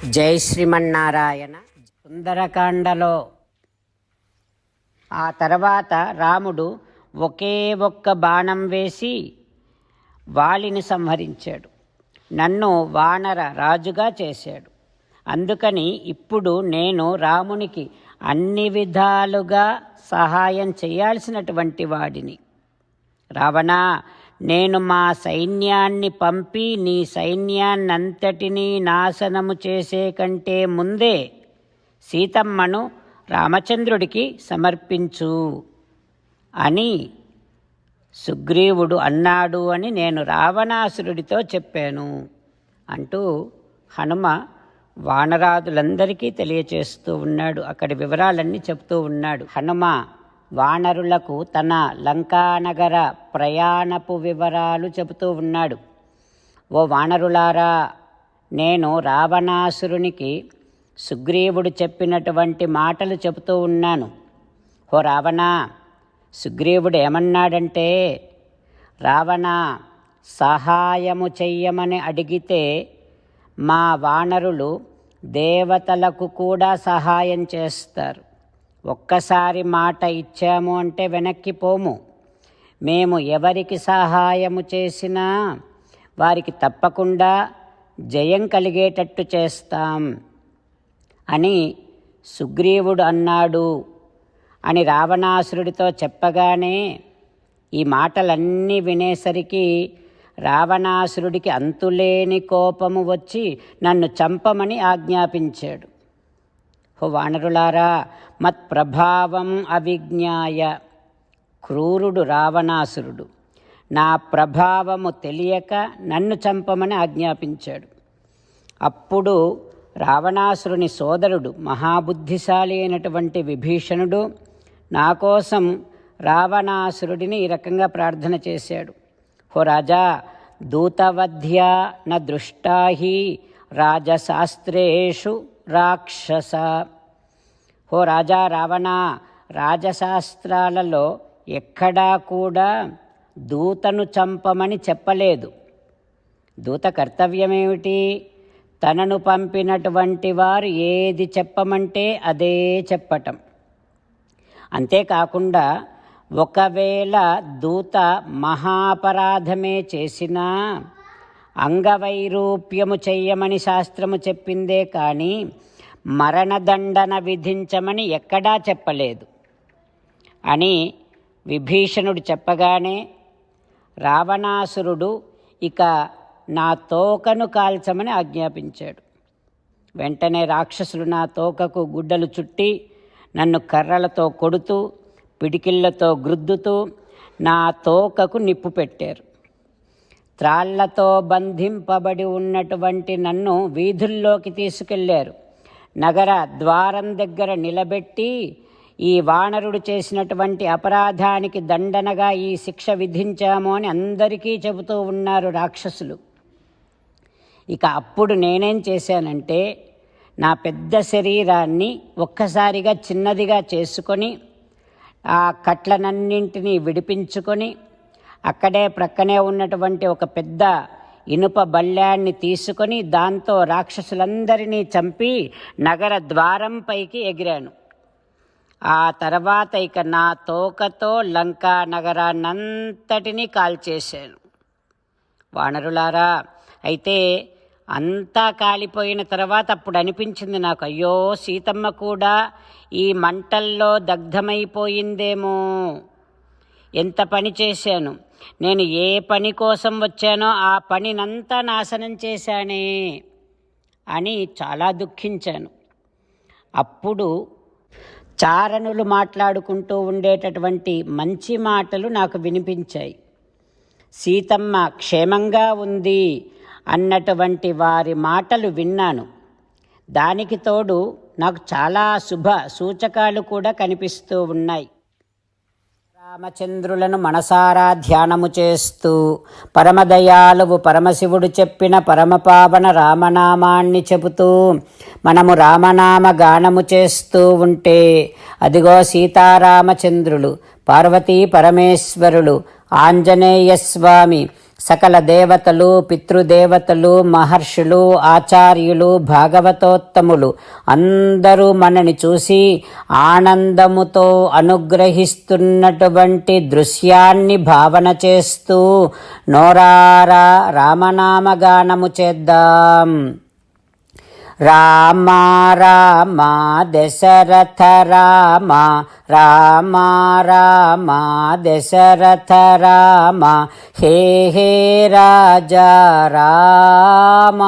జై శ్రీమన్నారాయణ. సుందరకాండలో ఆ తర్వాత రాముడు ఒకే ఒక్క బాణం వేసి వాలిని సంహరించాడు. నన్ను వానర రాజుగా చేశాడు. అందుకని ఇప్పుడు నేను రామునికి అన్ని విధాలుగా సహాయం చేయాల్సినటువంటి వాడిని. రావణా, నేను మా సైన్యాన్ని పంపి నీ సైన్యాన్నంతటినీ నాశనము చేసే కంటే ముందే సీతమ్మను రామచంద్రుడికి సమర్పించు అని సుగ్రీవుడు అన్నాడు అని నేను రావణాసురుడితో చెప్పాను అంటూ హనుమ వానరాదులందరికీ తెలియచేస్తూ ఉన్నాడు. అక్కడి వివరాలన్నీ చెప్తూ ఉన్నాడు. హనుమ వానరులకు తన లంకానగర ప్రయాణపు వివరాలు చెబుతూ ఉన్నాడు. ఓ వానరులారా, నేను రావణాసురునికి సుగ్రీవుడు చెప్పినటువంటి మాటలు చెబుతూ ఉన్నాను. ఓ రావణ, సుగ్రీవుడు ఏమన్నాడంటే, రావణ, సహాయము చెయ్యమని అడిగితే మా వానరులు దేవతలకు కూడా సహాయం చేస్తారు. ఒక్కసారి మాట ఇచ్చాము అంటే వెనక్కి పోము. మేము ఎవరికి సహాయము చేసినా వారికి తప్పకుండా జయం కలిగేటట్టు చేస్తాం అని సుగ్రీవుడు అన్నాడు అని రావణాసురుడితో చెప్పగానే ఈ మాటలన్నీ వినేసరికి రావణాసురుడికి అంతులేని కోపము వచ్చి నన్ను చంపమని ఆజ్ఞాపించాడు. ఓ వానరులారా, మత్ప్రభావం అవిజ్ఞాయ, క్రూరుడు రావణాసురుడు నా ప్రభావము తెలియక నన్ను చంపమని ఆజ్ఞాపించాడు. అప్పుడు రావణాసురుని సోదరుడు మహాబుద్ధిశాలి అయినటువంటి విభీషణుడు నా కోసం రావణాసురుడిని ఈ రకంగా ప్రార్థన చేశాడు. ఓ రాజా, దూతవధ్య న దృష్టాహి రాజశాస్త్రేషు రాక్షస. ఓ రాజా రావణ, రాజశాస్త్రాలలో ఎక్కడా కూడా దూతను చంపమని చెప్పలేదు. దూత కర్తవ్యమేమిటి? తనను పంపినటువంటి వారు ఏది చెప్పమంటే అదే చెప్పటం. అంతేకాకుండా ఒకవేళ దూత మహాపరాధమే చేసినా అంగవైరూప్యము చెయ్యమని శాస్త్రము చెప్పిందే కానీ మరణదండన విధించమని ఎక్కడా చెప్పలేదు అని విభీషణుడు చెప్పగానే రావణాసురుడు ఇక నా తోకను కాల్చమని ఆజ్ఞాపించాడు. వెంటనే రాక్షసులు నా తోకకు గుడ్డలు చుట్టి నన్ను కర్రలతో కొడుతూ పిడికిళ్లతో గ్రుద్దుతూ నా తోకకు నిప్పు పెట్టారు. త్రాళ్లతో బంధింపబడి ఉన్నటువంటి నన్ను వీధుల్లోకి తీసుకెళ్లారు. నగర ద్వారం దగ్గర నిలబెట్టి ఈ వానరుడు చేసినటువంటి అపరాధానికి దండనగా ఈ శిక్ష విధించాము అని అందరికీ చెబుతూ ఉన్నారు రాక్షసులు. ఇక అప్పుడు నేనేం చేశానంటే, నా పెద్ద శరీరాన్ని ఒక్కసారిగా చిన్నదిగా చేసుకొని ఆ కట్లనన్నింటినీ విడిపించుకొని అక్కడే ప్రక్కనే ఉన్నటువంటి ఒక పెద్ద ఇనుప బల్లాన్ని తీసుకొని దాంతో రాక్షసులందరినీ చంపి నగర ద్వారం పైకి ఎగిరాను. ఆ తర్వాత ఇక నా తోకతో లంకా నగరాన్నంతటినీ కాల్చేశాను. వానరులారా, అయితే అంతా కాలిపోయిన తర్వాత అప్పుడు అనిపించింది నాకు, అయ్యో సీతమ్మ కూడా ఈ మంటల్లో దగ్ధమైపోయిందేమో. ఎంత పని చేశాను, నేను ఏ పని కోసం వచ్చానో ఆ పనినంతా నాశనం చేశానే అని చాలా దుఃఖించాను. అప్పుడు చారణులు మాట్లాడుకుంటూ ఉండేటటువంటి మంచి మాటలు నాకు వినిపించాయి. సీతమ్మ క్షేమంగా ఉంది అన్నటువంటి వారి మాటలు విన్నాను. దానికి తోడు నాకు చాలా శుభ సూచకాలు కూడా కనిపిస్తూ ఉన్నాయి. రామచంద్రులను మనసారా ధ్యానము చేస్తూ పరమదయాలువు పరమశివుడు చెప్పిన పరమపావన రామనామాన్ని చెబుతూ మనము రామనామ గానము చేస్తూ ఉంటే అదిగో సీతారామచంద్రులు, పార్వతీ పరమేశ్వరులు, ఆంజనేయస్వామి, సకల దేవతలు, పితృదేవతలు, మహర్షులు, ఆచార్యులు, భాగవతోత్తములు అందరూ మనని చూసి ఆనందముతో అనుగ్రహిస్తున్నటువంటి దృశ్యాన్ని భావన చేస్తూ నోరారా రామనామగానము చేద్దాం. రామ రామ దశరథ రామ, రామ రామ దశరథ రామ, హే హే రాజా రామ,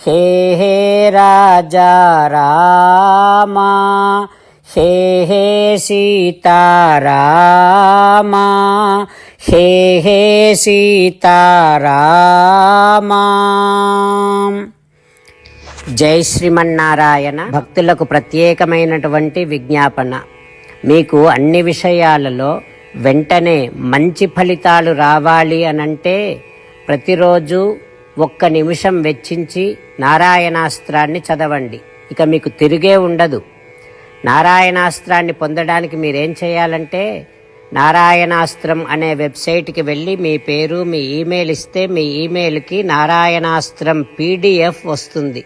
హే హే రాజా రామ, హే హే సీతారామ, హే హే సీతారామ. జై శ్రీమన్నారాయణ. భక్తులకు ప్రత్యేకమైనటువంటి విజ్ఞాపన. మీకు అన్ని విషయాలలో వెంటనే మంచి ఫలితాలు రావాలి అనంటే ప్రతిరోజు 1 నిమిషం వెచ్చించి నారాయణాస్త్రాన్ని చదవండి. ఇక మీకు తిరిగే ఉండదు. నారాయణాస్త్రాన్ని పొందడానికి మీరేం చేయాలంటే నారాయణాస్త్రం అనే వెబ్సైట్కి వెళ్ళి మీ పేరు, మీ ఈమెయిల్ ఇస్తే మీ ఈమెయిల్కి నారాయణాస్త్రం PDF వస్తుంది.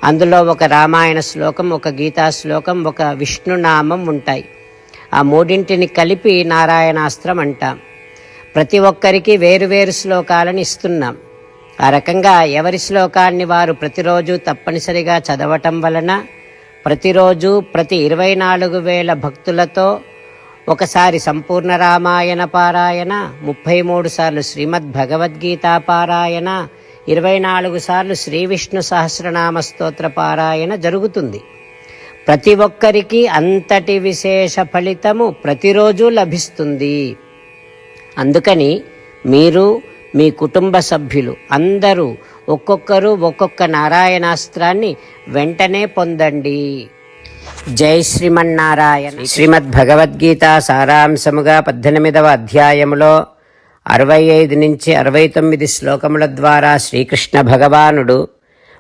అందులో ఒక రామాయణ శ్లోకం, ఒక గీతా శ్లోకం, ఒక విష్ణునామం ఉంటాయి. ఆ 3ంటిని కలిపి నారాయణాస్త్రం అంటాం. ప్రతి ఒక్కరికి వేరువేరు శ్లోకాలను ఇస్తున్నాం. ఆ రకంగా ఎవరి శ్లోకాన్ని వారు ప్రతిరోజు తప్పనిసరిగా చదవటం వలన ప్రతిరోజు ప్రతి 24,000 భక్తులతో ఒకసారి సంపూర్ణ రామాయణ పారాయణ, 33 సార్లు శ్రీమద్ భగవద్గీత పారాయణ, 24 సార్లు శ్రీ విష్ణు సహస్రనామ స్తోత్ర పారాయణ జరుగుతుంది. ప్రతి ఒక్కరికి అంతటి విశేష ఫలితము ప్రతిరోజు లభిస్తుంది. అందుకని మీరు, మీ కుటుంబ సభ్యులు అందరూ ఒక్కొక్కరు ఒక్కొక్క నారాయణాస్త్రాన్ని వెంటనే పొందండి. జై శ్రీమన్నారాయణ. శ్రీమద్ భగవద్గీత సారాంశముగా 18వ అధ్యాయములో 65 నుంచి 69 శ్లోకముల ద్వారా శ్రీకృష్ణ భగవానుడు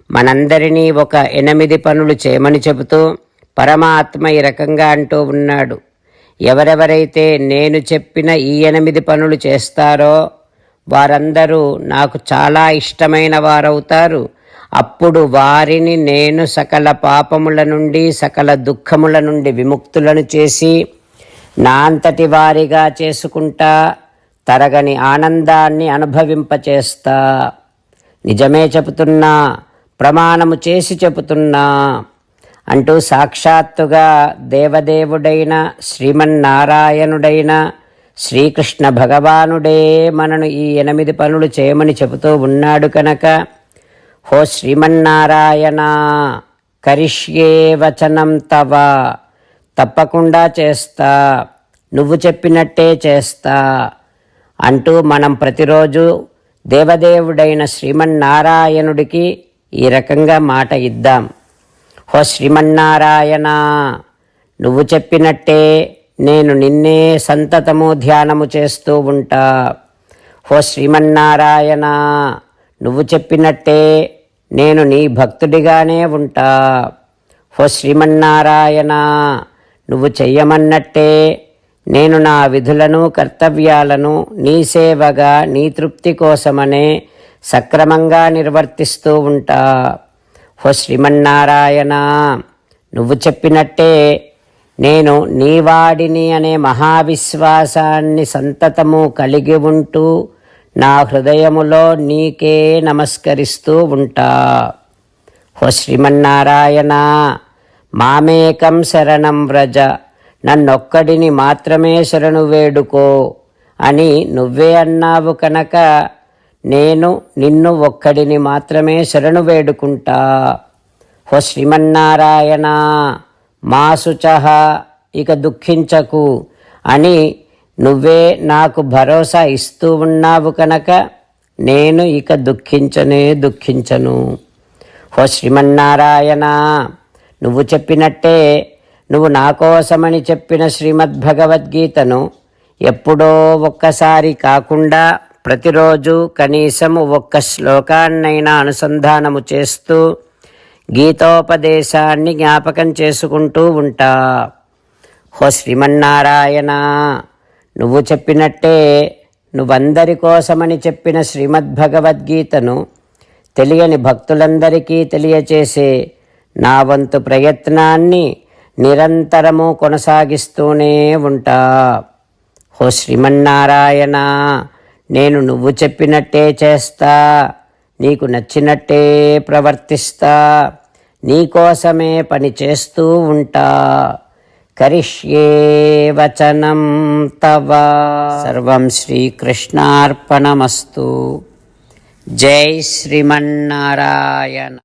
మనందరినీ ఒక 8 పనులు చేయమని చెబుతూ పరమాత్మ ఈ రకంగా అంటూ ఉన్నాడు. ఎవరెవరైతే నేను చెప్పిన ఈ 8 పనులు చేస్తారో వారందరూ నాకు చాలా ఇష్టమైన వారవుతారు. అప్పుడు వారిని నేను సకల పాపముల నుండి, సకల దుఃఖముల నుండి విముక్తులను చేసి నా అంతటి వారిగా చేసుకుంటా, తరగని ఆనందాన్ని అనుభవింపచేస్తా. నిజమే చెబుతున్నా, ప్రమాణము చేసి చెబుతున్నా అంటూ సాక్షాత్తుగా దేవదేవుడైన శ్రీమన్నారాయణుడైన శ్రీకృష్ణ భగవానుడే మనను ఈ 8 పనులు చేయమని చెబుతూ ఉన్నాడు కనుక, హో శ్రీమన్నారాయణ, కరిష్యే వచనం తవ, తప్పకుండా చేస్తా, నువ్వు చెప్పినట్టే చేస్తా అంటూ మనం ప్రతిరోజు దేవదేవుడైన శ్రీమన్నారాయణుడికి ఈ రకంగా మాట ఇద్దాం. హో శ్రీమన్నారాయణ, నువ్వు చెప్పినట్టే నేను నిన్నే సంతతము ధ్యానము చేస్తూ ఉంటా. హో శ్రీమన్నారాయణ, నువ్వు చెప్పినట్టే నేను నీ భక్తుడిగానే ఉంటా. హో శ్రీమన్నారాయణ, నువ్వు చెయ్యమన్నట్టే నేను నా విధులను, కర్తవ్యాలను నీ సేవగా, నీ తృప్తి కోసమనే సక్రమంగా నిర్వర్తిస్తూ ఉంటా. హో శ్రీమన్నారాయణ, నువ్వు చెప్పినట్టే నేను నీవాడిని అనే మహావిశ్వాసాన్ని సంతతము కలిగి ఉంటూ నా హృదయములో నీకే నమస్కరిస్తూ ఉంటా. హో శ్రీమన్నారాయణ, మామేకం శరణం వ్రజ, నన్నొక్కడిని మాత్రమే శరణు వేడుకో అని నువ్వే అన్నావు కనుక నేను నిన్ను ఒక్కడిని మాత్రమే శరణు వేడుకుంటా. హో శ్రీమన్నారాయణ, మా శుచః, ఇక దుఃఖించకు అని నువ్వే నాకు భరోసా ఇస్తూ ఉన్నావు కనుక నేను ఇక దుఃఖించను. హో శ్రీమన్నారాయణ, నువ్వు చెప్పినట్టే నువ్వు నా కోసమని చెప్పిన శ్రీమద్భగవద్గీతను ఎప్పుడో ఒక్కసారి కాకుండా ప్రతిరోజు కనీసము 1 శ్లోకాన్నైనా అనుసంధానము చేస్తూ గీతోపదేశాన్ని జ్ఞాపకం చేసుకుంటూ ఉంటా. హో శ్రీమన్నారాయణ, నువ్వు చెప్పినట్టే నువ్వందరి కోసమని చెప్పిన శ్రీమద్భగవద్గీతను తెలియని భక్తులందరికీ తెలియచేసే నా వంతు ప్రయత్నాన్ని నిరంతరము కొనసాగిస్తూనే ఉంటా. ఓ శ్రీమన్నారాయణ, నేను నువ్వు చెప్పినట్టే చేస్తా, నీకు నచ్చినట్టే ప్రవర్తిస్తా, నీకోసమే పని చేస్తూ ఉంటా. కరిష్యే వచనం తవ. సర్వం శ్రీకృష్ణార్పణమస్తు. జై శ్రీమన్నారాయణ.